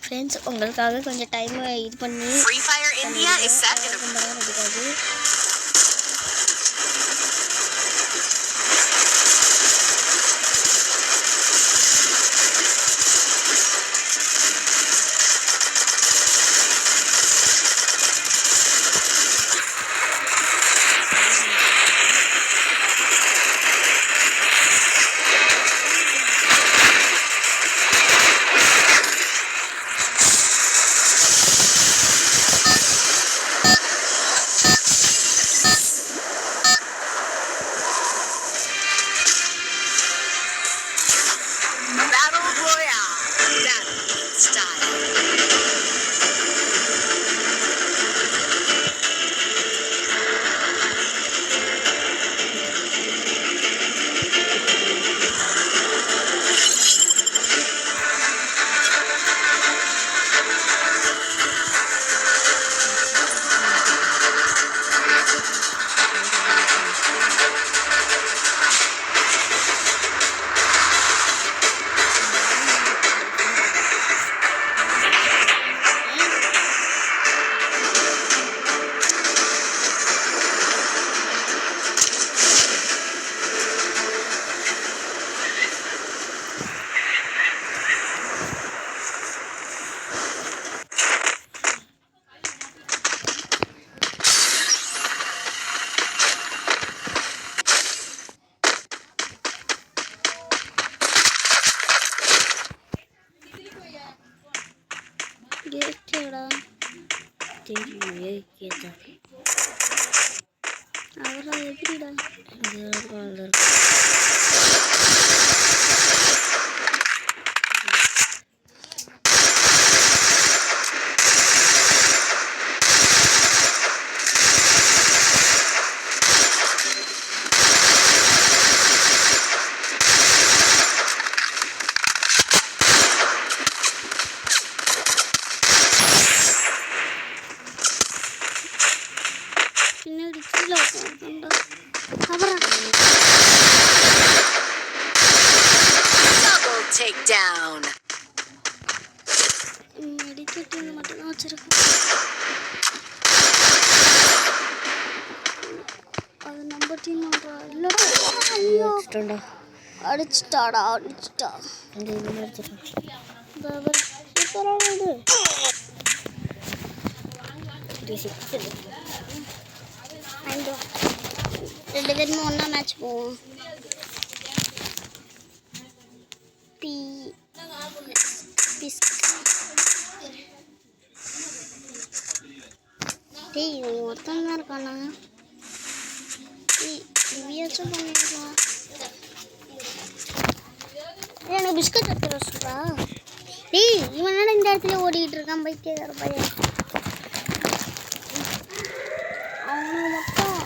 Friends உங்களுக்காக கொஞ்சம் time இது பண்ணி Free Fire India is set in Battle Royale. That style. Double takedown. அடிச்சிட்டா ரெண்டு பேருமே ஒன்றா மேட்ச் போவோம். டேய் ஒருத்தன் தான் இருக்கானா? இவையாச்சும் பண்ணிடலாம். எனக்கு பிஸ்கட் எடுத்துட சொல்றா. டேய் இவனால இந்த இடத்துல ஓடிக்கிட்டு இருக்கான் பைத்தியக்கார பையன். அவனை மொத்தம்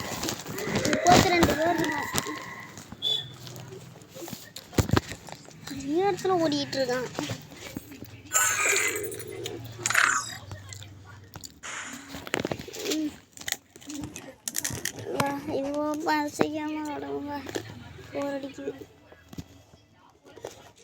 32 பேர் இருக்கான். இந்த இடத்துல ஓடிக்கிட்டு இருக்கான். இதுவோ சீக்கிரமாக விடுங்க, போர் அடிக்குது.